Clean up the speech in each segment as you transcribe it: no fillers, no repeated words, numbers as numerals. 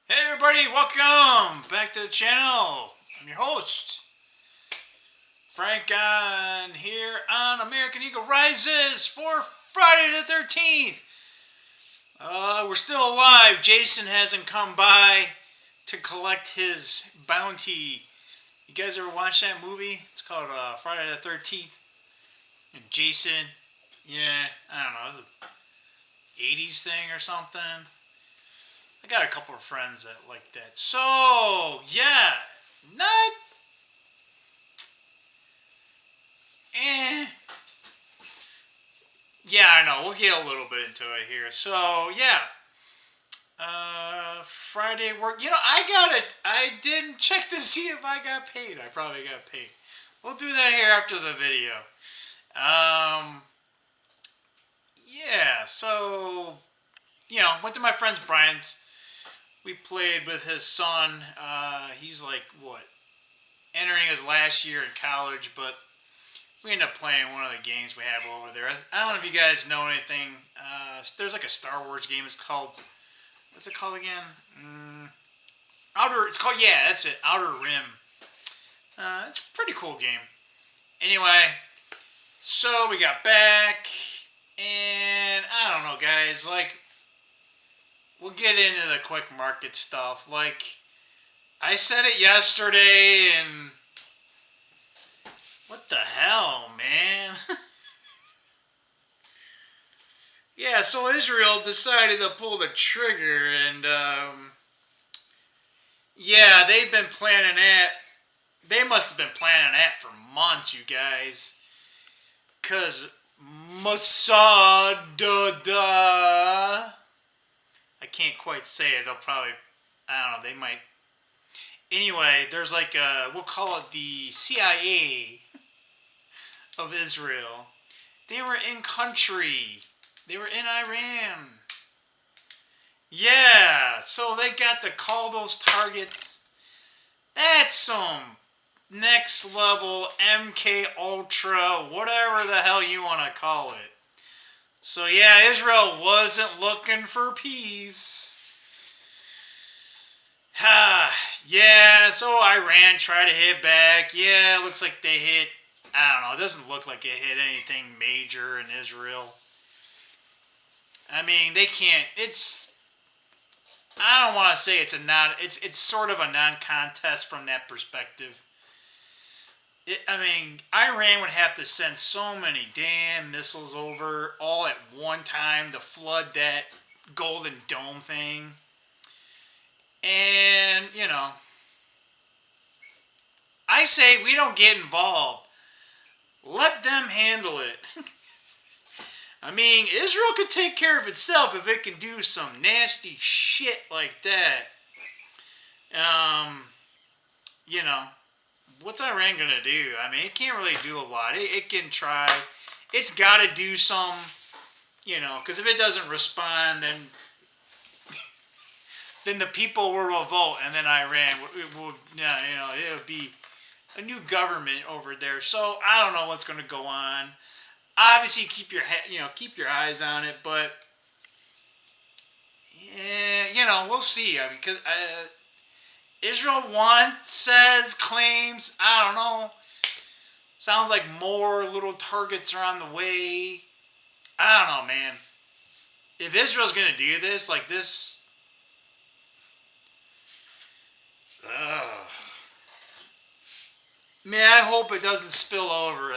Hey everybody, welcome back to the channel. I'm your host, Frank on here on American Eagle Rises for Friday the 13th. We're still alive. Jason hasn't come by to collect his bounty. You guys ever watch that movie? It's called Friday the 13th. And Jason, yeah, I don't know, it was an 80s thing or something. I got a couple of friends that like that. So, yeah, not eh. Yeah, I know. We'll get a little bit into it here. So, yeah. Friday work. I got it. I didn't check to see if I got paid. I probably got paid. We'll do that here after the video. Um, yeah, so, went to my friend's Bryant's. We played with his son. He's like, what, entering his last year in college, but we ended up playing one of the games we have over there. I don't know if you guys know anything. There's like a Star Wars game. It's called, what's it called again? It's called, yeah, that's it, Outer Rim. It's a pretty cool game. Anyway, so we got back, and I don't know, guys, like, we'll get into the quick market stuff. Like, I said it yesterday, and what the hell, man? Yeah, so Israel decided to pull the trigger, and yeah, they've been planning that. They must have been planning that for months, you guys. Because Mossad, I can't quite say it. They'll probably, I don't know, they might. Anyway, there's like we'll call it the CIA of Israel. They were in country. They were in Iran. Yeah, so they got to call those targets. That's some next level MK Ultra, whatever the hell you want to call it. So yeah, Israel wasn't looking for peace. Yeah, so Iran tried to hit back. Yeah, it looks like they hit, I don't know, it doesn't look like it hit anything major in Israel. I mean, they can't, I don't want to say it's sort of a non-contest from that perspective. Iran would have to send so many damn missiles over all at one time to flood that Golden Dome thing. And, I say we don't get involved. Let them handle it. I mean, Israel could take care of itself if it can do some nasty shit like that. You know, what's Iran gonna do? I mean, it can't really do a lot. It can try. It's got to do some, because if it doesn't respond, then the people will revolt, and then Iran would it would be a new government over there. So I don't know what's going to go on. Obviously, keep your eyes on it, but yeah, we'll see. I mean, because Israel claims, I don't know. Sounds like more little targets are on the way. I don't know, man. If Israel's going to do this, like this, man, I hope it doesn't spill over.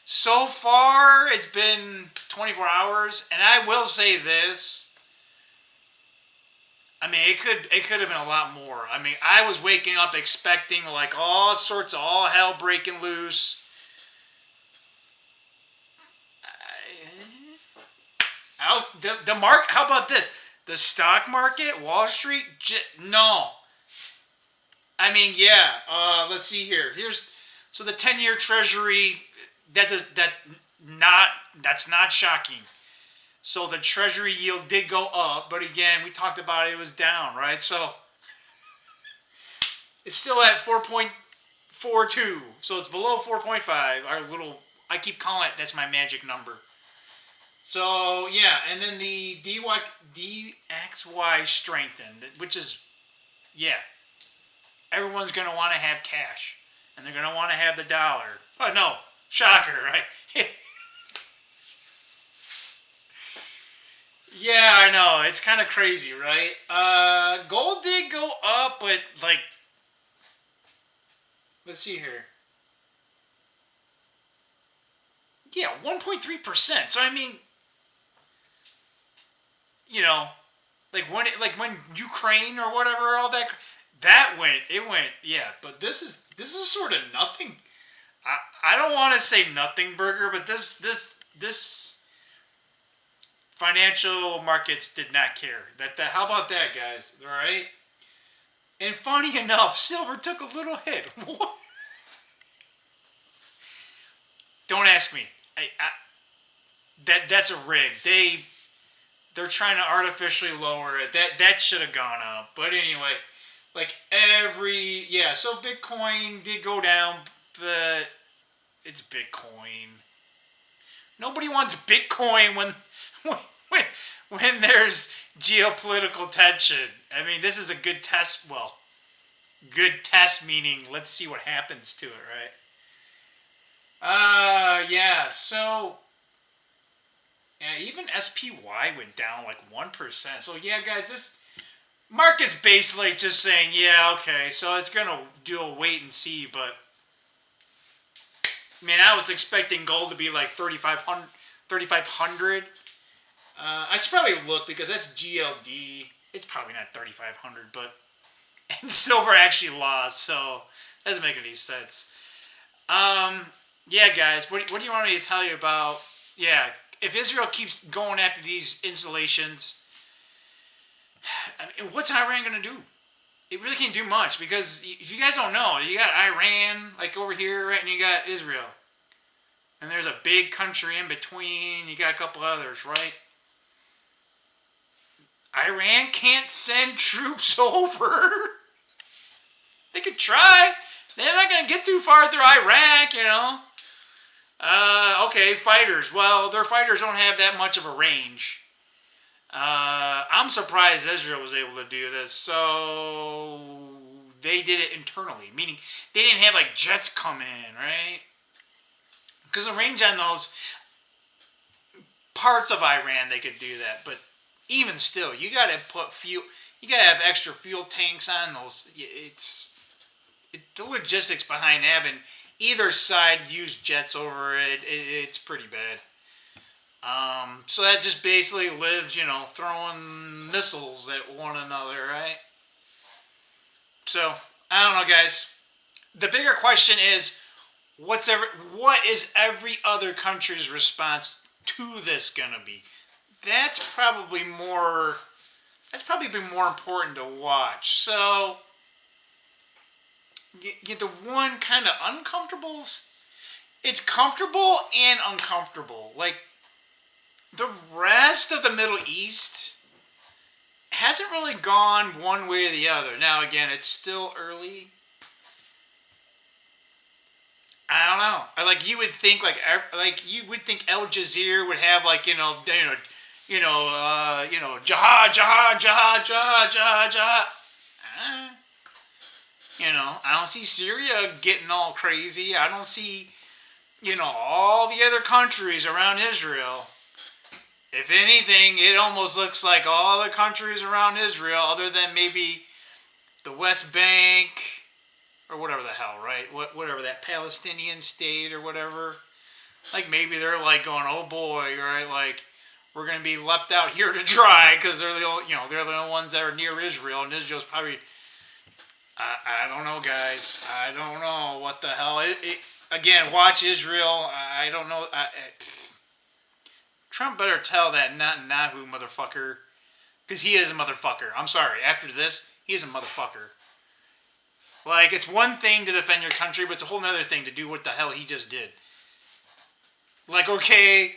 So far, it's been 24 hours, and I will say this. I mean, it could have been a lot more. I mean, I was waking up expecting like all sorts of all hell breaking loose. The market. How about this? The stock market, Wall Street. No. I mean, yeah. Let's see here. So the 10-year Treasury. That's not shocking. So the Treasury yield did go up, but again, we talked about it was down, right? So it's still at 4.42. So it's below 4.5. I keep calling it, that's my magic number. So yeah, and then the DXY strengthened, which is yeah, everyone's going to want to have cash. And they're going to want to have the dollar. Oh, no. Shocker, right? Yeah, I know. It's kind of crazy, right? Gold did go up, but, like, let's see here. Yeah, 1.3%. So, I mean, you know, like when Ukraine or whatever, all that, yeah. But this is sort of nothing. I don't want to say nothing burger, but this financial markets did not care. How about that, guys? All right. And funny enough, silver took a little hit. What? Don't ask me. That's a rig. They're trying to artificially lower it. That should have gone up. But anyway, like so Bitcoin did go down, but it's Bitcoin. Nobody wants Bitcoin when there's geopolitical tension. I mean, this is a good test. Well, good test meaning let's see what happens to it, right? Yeah. So, yeah, even SPY went down like 1%. So yeah, guys, this market's basically just saying, yeah, okay, so it's gonna do a wait and see, but. I mean, I was expecting gold to be like 3,500. I should probably look because that's GLD. It's probably not 3,500, but and silver actually lost, so that doesn't make any sense. Yeah, guys, what do you want me to tell you about? Yeah, if Israel keeps going after these installations, I mean, what's Iran gonna do? It really can't do much because if you guys don't know, you got Iran like over here, right, and you got Israel, and there's a big country in between. You got a couple others, right? Iran can't send troops over. They could try. They're not gonna get too far through Iraq, you know. Okay, fighters. Well, their fighters don't have that much of a range. I'm surprised Israel was able to do this. So they did it internally, meaning they didn't have like jets come in, right? Because the range on those parts of Iran, they could do that. But even still, you got to put fuel. You got to have extra fuel tanks on those. The logistics behind having either side use jets over it. It's pretty bad. So that just basically lives, throwing missiles at one another, right? So, I don't know, guys. The bigger question is, what is every other country's response to this gonna be? That's probably been more important to watch. So, the one kind of uncomfortable, it's comfortable and uncomfortable. Like, the rest of the Middle East hasn't really gone one way or the other. Now, again, it's still early. I don't know. You would think Al Jazeera would have jihad, jihad, jihad, jihad, jihad, jihad. I don't see Syria getting all crazy. I don't see, all the other countries around Israel. If anything, it almost looks like all the countries around Israel, other than maybe the West Bank, or whatever the hell, right? Whatever, that Palestinian state or whatever. Like, maybe they're like going, oh boy, right? Like, we're going to be left out here to dry because they're the only, they're the only ones that are near Israel, and Israel's probably, I don't know, guys. I don't know what the hell. Again, watch Israel. I don't know. Trump better tell that Netanyahu motherfucker, because he is a motherfucker. I'm sorry. After this, he is a motherfucker. Like, it's one thing to defend your country, but it's a whole other thing to do what the hell he just did. Like, okay,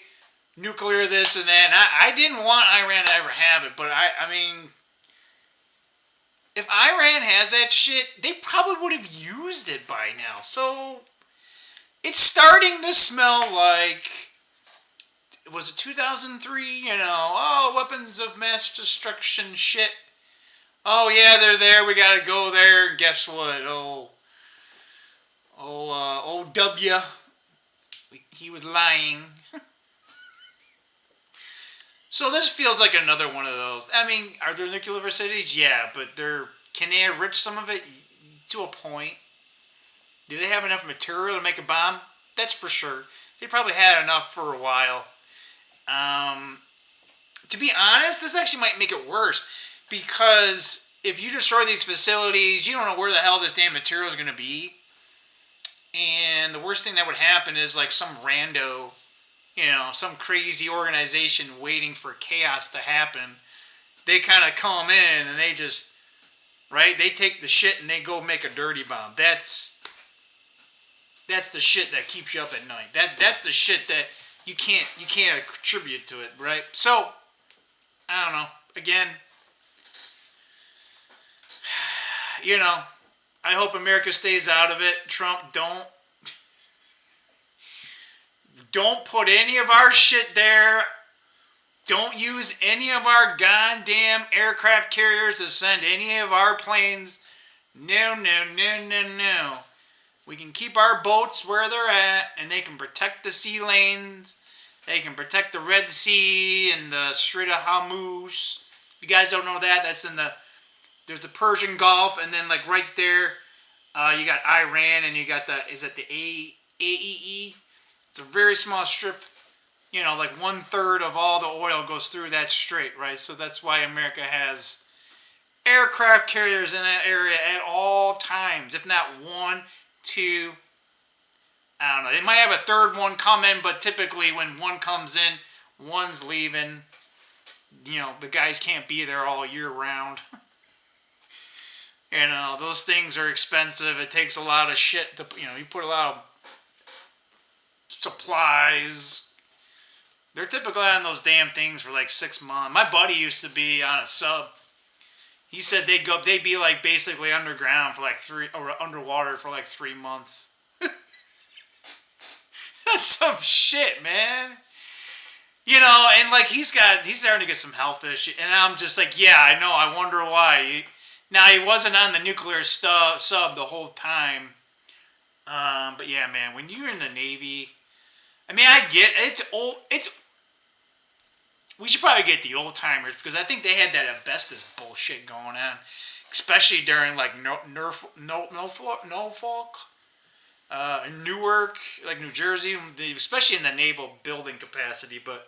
nuclear this and that. I didn't want Iran to ever have it, but I mean, if Iran has that shit, they probably would have used it by now. So, it's starting to smell like, was it 2003? Weapons of mass destruction shit. Oh yeah, they're there. We gotta go there. And guess what? W. He was lying. So this feels like another one of those. I mean, are there nuclear facilities? Yeah, but can they enrich some of it to a point? Do they have enough material to make a bomb? That's for sure. They probably had enough for a while. To be honest, this actually might make it worse because if you destroy these facilities, you don't know where the hell this damn material is going to be. And the worst thing that would happen is like some rando, some crazy organization waiting for chaos to happen. They kind of come in and they just, right? They take the shit and they go make a dirty bomb. That's the shit that keeps you up at night. That's the shit that you can't attribute to it, right? So I don't know. Again, I hope America stays out of it. Trump, don't put any of our shit there. Don't use any of our goddamn aircraft carriers to send any of our planes. No, no, no, no, no. We can keep our boats where they're at, and they can protect the sea lanes. They can protect the Red Sea and the Strait of Hormuz. If you guys don't know that, there's the Persian Gulf, and then like right there, you got Iran, and you got the AEE. It's a very small strip. Like 1/3 of all the oil goes through that strait, right? So that's why America has aircraft carriers in that area at all times, if not 1, 2. I don't know. They might have a third one come in, but typically when one comes in, one's leaving. The guys can't be there all year round. Those things are expensive. It takes a lot of shit to, you put a lot of supplies. They're typically on those damn things for like 6 months. My buddy used to be on a sub. He said they'd be like basically underground for like underwater for like 3 months. That's some shit, man. And like he's starting to get some health issues, and I'm just like, yeah, I know. I wonder why. Now he wasn't on the nuclear sub the whole time, but yeah, man. When you're in the Navy, I mean, I get it's old. We should probably get the old timers because I think they had that asbestos bullshit going on, especially during like Norfolk. Newark, like New Jersey, especially in the naval building capacity. But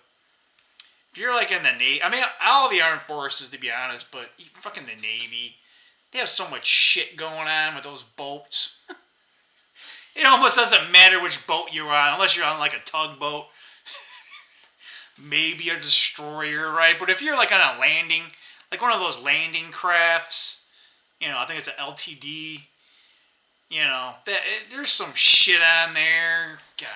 if you're like in the Navy, I mean, all the armed forces, to be honest, but fucking the Navy, they have so much shit going on with those boats. It almost doesn't matter which boat you're on, unless you're on like a tugboat, maybe a destroyer, right? But if you're like on a landing, like one of those landing crafts, I think it's an LTD. There's some shit on there. God,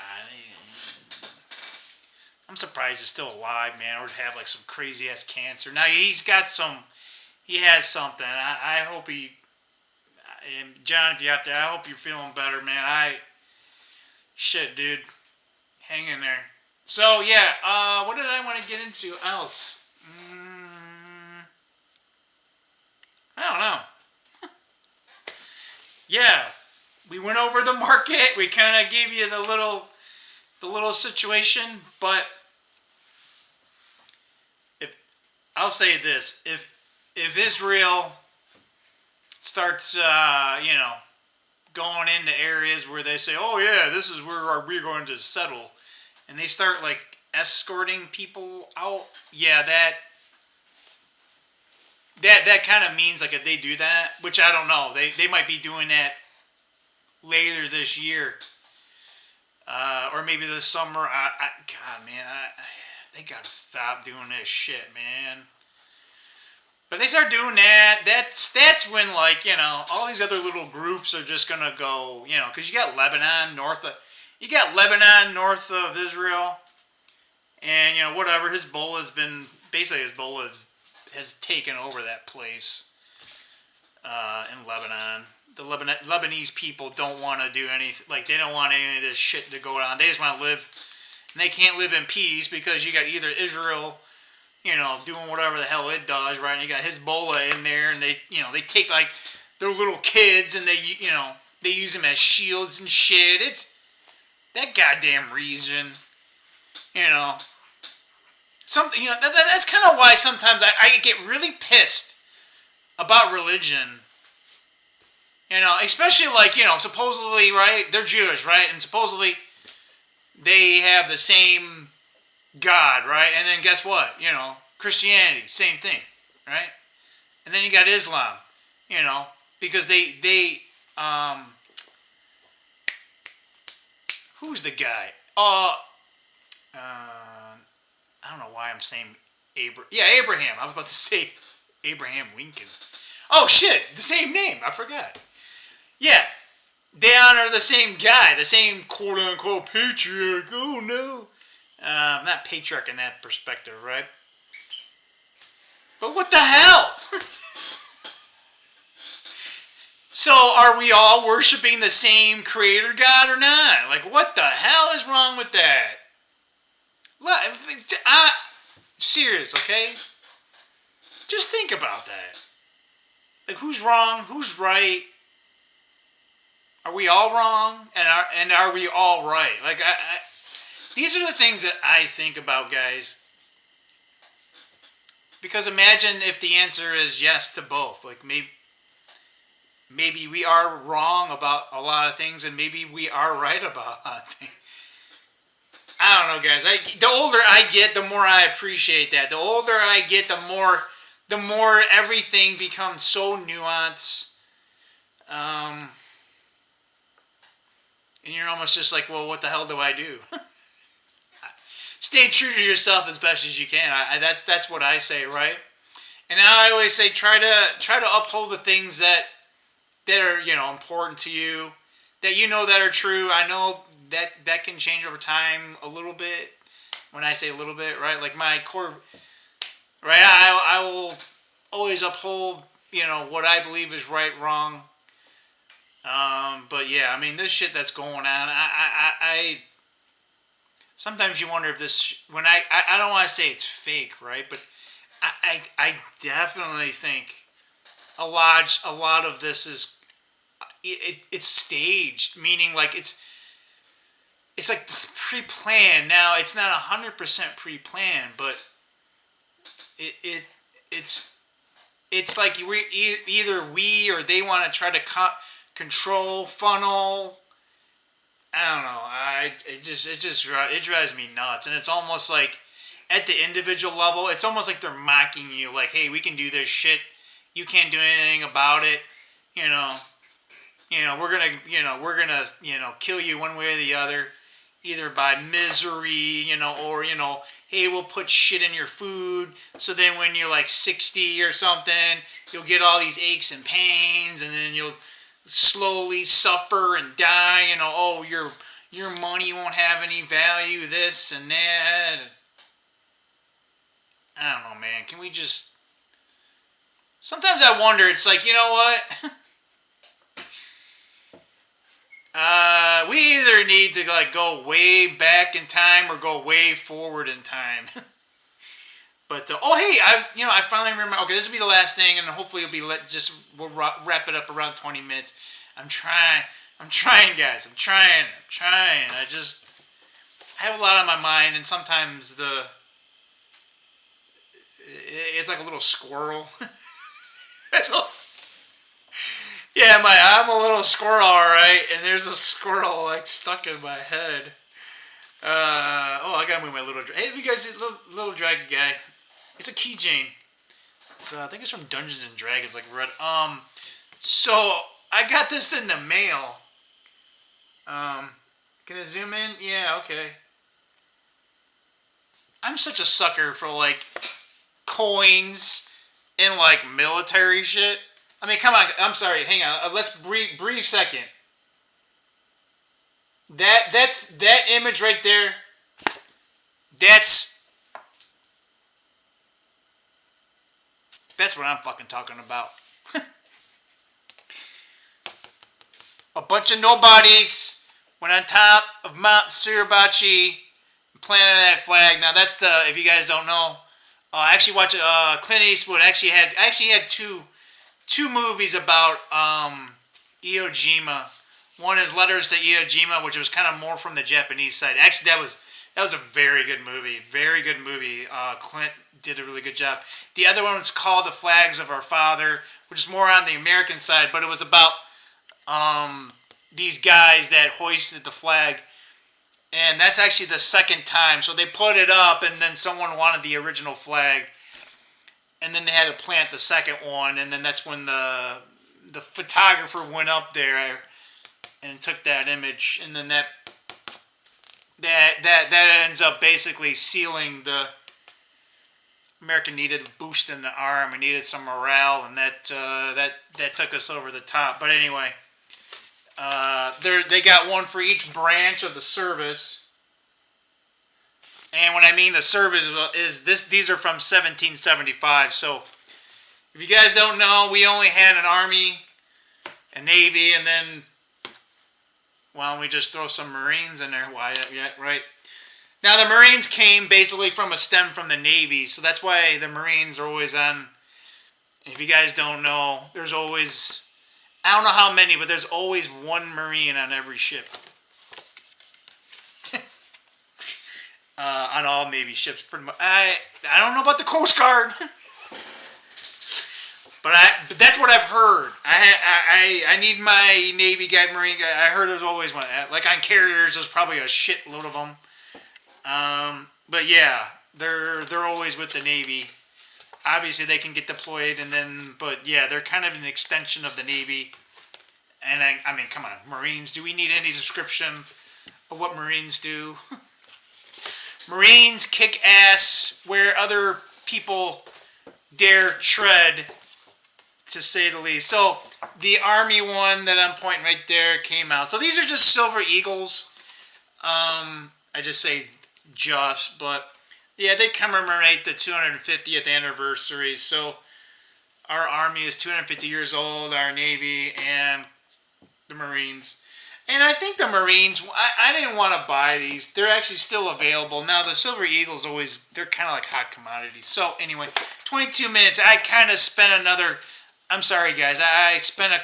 I'm surprised he's still alive, man, or have like some crazy ass cancer. Now he has something. I hope and John, if you're out there, I hope you're feeling better, man. Shit, dude, hang in there. So yeah, what did I want to get into else? I don't know. Yeah. We went over the market. We kind of gave you the little situation, but I'll say this: if Israel starts, going into areas where they say, "Oh yeah, this is where we're going to settle," and they start like escorting people out, yeah, that kind of means like if they do that, which I don't know, they might be doing that later this year, or maybe this summer. God, man, they gotta stop doing this shit, man. But they start doing that. That's when all these other little groups are just gonna go, because you got Lebanon north of Israel, and whatever. Hezbollah has taken over that place in Lebanon. The Lebanese people don't want to do anything. Like, they don't want any of this shit to go on. They just want to live, and they can't live in peace because you got either Israel doing whatever the hell it does, right? And you got Hezbollah in there, and they take like their little kids and they use them as shields and shit. It's that goddamn reason, something, that's kind of why sometimes I get really pissed about religion, especially like, supposedly, right, they're Jewish, right, and supposedly they have the same God, right, and then guess what, Christianity, same thing, right, and then you got Islam, because they who's the guy, I don't know why I'm saying Abraham. I was about to say Abraham Lincoln. Oh shit, the same name. I forgot. Yeah, they honor the same guy, the same quote unquote patriarch. Oh no, not patriarch in that perspective, right? But what the hell? So are we all worshiping the same creator God or not? Like, what the hell is wrong with that? Serious, okay? Just think about that. Like, who's wrong? Who's right? Are we all wrong? And are we all right? Like, these are the things that I think about, guys. Because imagine if the answer is yes to both. Like, maybe we are wrong about a lot of things, and maybe we are right about a lot of things. I don't know, guys. The older I get, the more I appreciate that. The older I get, the more everything becomes so nuanced. And you're almost just like, well, what the hell do I do? Stay true to yourself as best as you can. That's what I say, right? And I always say, try to uphold the things that are important to you, that that are true. I know that can change over time a little bit. When I say a little bit, right? Like my core, right? I will always uphold, what I believe is right, wrong. But yeah, I mean, this shit that's going on, I sometimes you wonder if this, when I don't want to say it's fake, right? But I definitely think a lot of this is, it's staged, meaning like it's like pre-planned. Now it's not 100% pre-planned, but it's like either we or they want to try to control, funnel. I don't know. It drives me nuts, and it's almost like at the individual level, it's almost like they're mocking you, like, hey, we can do this shit, you can't do anything about it, we're gonna kill you one way or the other, either by misery, or hey, we'll put shit in your food, so then when you're like 60 or something, you'll get all these aches and pains, and then you'll slowly suffer and die. Oh, your money won't have any value, this and that. I don't know, man. Can we just? Sometimes I wonder. It's like, you know what? We either need to like go way back in time or go way forward in time. But oh hey, I finally remember. Okay, this will be the last thing, and hopefully it'll be we'll wrap it up around 20 minutes. I'm trying, guys. I'm trying. I have a lot on my mind, and sometimes it's like a little squirrel. That's all. Yeah, I'm a little squirrel, all right, and there's a squirrel like stuck in my head. I gotta move my little. Hey, you guys, little dragon guy. It's a keychain. So I think it's from Dungeons and Dragons, like red. So I got this in the mail. Can I zoom in? Yeah, okay. I'm such a sucker for like coins and like military shit. I mean, come on. I'm sorry. Hang on. Let's brief second. That's that image right there. That's what I'm fucking talking about. A bunch of nobodies went on top of Mount Suribachi and planted that flag. Now that's if you guys don't know, I actually watched Clint Eastwood actually had two movies about Iwo Jima. One is Letters to Iwo Jima, which was kind of more from the Japanese side. Actually, that was a very good movie. Very good movie. Clint did a really good job. The other one was called The Flags of Our Father, which is more on the American side, but it was about these guys that hoisted the flag. And that's actually the second time. So they put it up, and then someone wanted the original flag. And then they had to plant the second one, and then that's when the photographer went up there and took that image, and then that ends up basically sealing the America needed a boost in the arm and needed some morale, and that took us over the top. But anyway, they got one for each branch of the service. And when I mean the service these are from 1775. So if you guys don't know, we only had an Army, a Navy, and then why don't we just throw some Marines in there? Why? Yeah, right. Now the Marines came basically from a stem from the Navy, so that's why the Marines are always on. If you guys don't know, there's always, I don't know how many, but there's always one Marine on every ship. On all Navy ships. I don't know about the Coast Guard. But that's what I've heard. I need my Navy guy, Marine guy. I heard there's always one. Like on carriers, there's probably a shitload of them. But yeah, they're always with the Navy. Obviously, they can get deployed, but yeah, they're kind of an extension of the Navy. And I mean, come on, Marines. Do we need any description of what Marines do? Marines kick ass where other people dare tread, to say the least. So the Army one that I'm pointing right there came out. So these are just Silver Eagles. I just say just, but yeah, they commemorate the 250th anniversary. So our Army is 250 years old, our Navy, and the Marines. And I think the Marines, I didn't want to buy these. They're actually still available. Now, the Silver Eagles they're kind of like hot commodities. So, anyway, 22 minutes. I kind of spent I'm sorry, guys. I spent a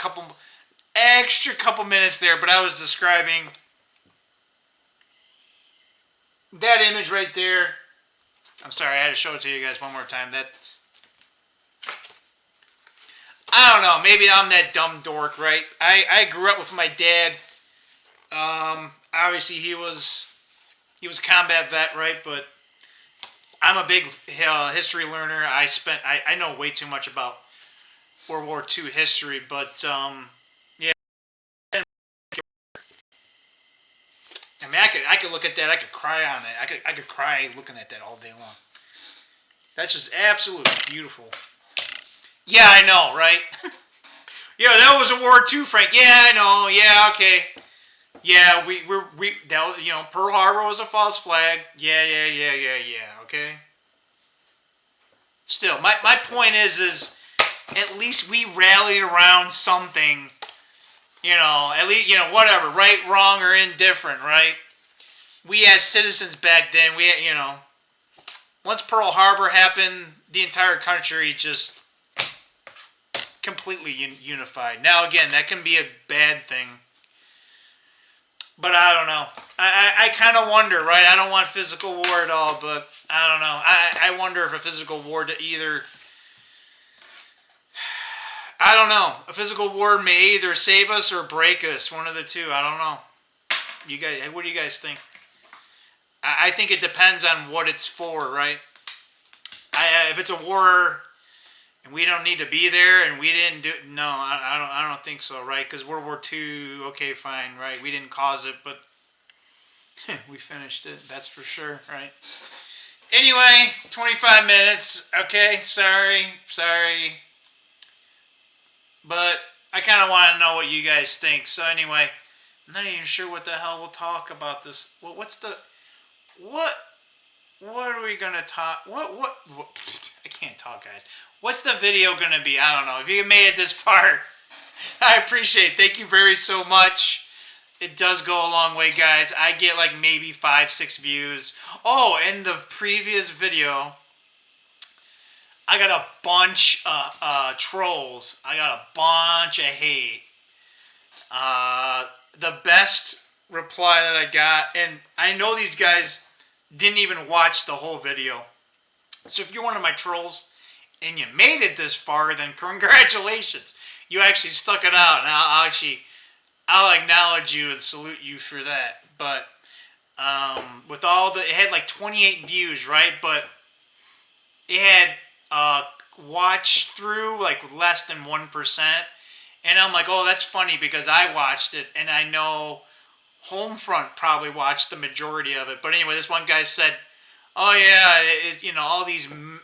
extra couple minutes there, but I was describing that image right there. I'm sorry, I had to show it to you guys one more time. I don't know. Maybe I'm that dumb dork, right? I grew up with my dad. Obviously he was a combat vet, right? But I'm a big history learner. I know way too much about World War II history, but yeah. I mean, I could look at that. I could cry on it. I could cry looking at that all day long. That's just absolutely beautiful. Yeah, I know, right? Yeah, that was a war too, Frank. Yeah, I know. Yeah, okay. Yeah, Pearl Harbor was a false flag. Yeah. Okay. Still, my point is at least we rallied around something. At least whatever, right, wrong, or indifferent, right? We as citizens back then, once Pearl Harbor happened, the entire country just completely unified. Now again, that can be a bad thing. But I don't know. I kind of wonder, right? I don't want physical war at all, but I don't know. I wonder if a physical war I don't know. A physical war may either save us or break us. One of the two. I don't know. You guys, what do you guys think? I think it depends on what it's for, right? If it's a war and we don't need to be there and we didn't do it, no, I don't think so, right? Because World War II, okay, fine, right? We didn't cause it, but we finished it. That's for sure, right? Anyway, 25 minutes. Okay, sorry. But I kind of want to know what you guys think. So anyway, I'm not even sure what the hell we'll talk about this. What are we going to talk? What? I can't talk, guys. What's the video going to be? I don't know. If you made it this far, I appreciate it. Thank you very so much. It does go a long way, guys. I get like maybe 5-6 views. Oh, in the previous video, I got a bunch of trolls. I got a bunch of hate. The best reply that I got, and I know these guys didn't even watch the whole video. So if you're one of my trolls and you made it this far, then congratulations. You actually stuck it out, and I'll acknowledge you and salute you for that. But with it had like 28 views, right? But it had watched through like less than 1%. And I'm like, oh, that's funny because I watched it, and I know Homefront probably watched the majority of it. But anyway, this one guy said, oh yeah, all these, and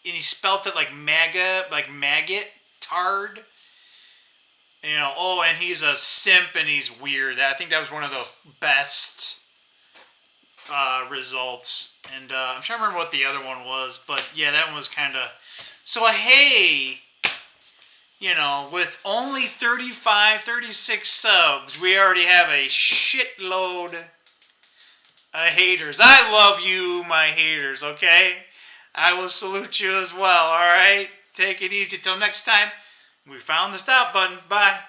he spelt it like MAGA, like maggot, tard. Oh, and he's a simp and he's weird. I think that was one of the best results. And I'm trying to remember what the other one was, but yeah, that one was kind of. So hey, with only 35, 36 subs, we already have a shitload of haters. I love you, my haters. Okay, I will salute you as well. All right, take it easy. Till next time. We found the stop button. Bye.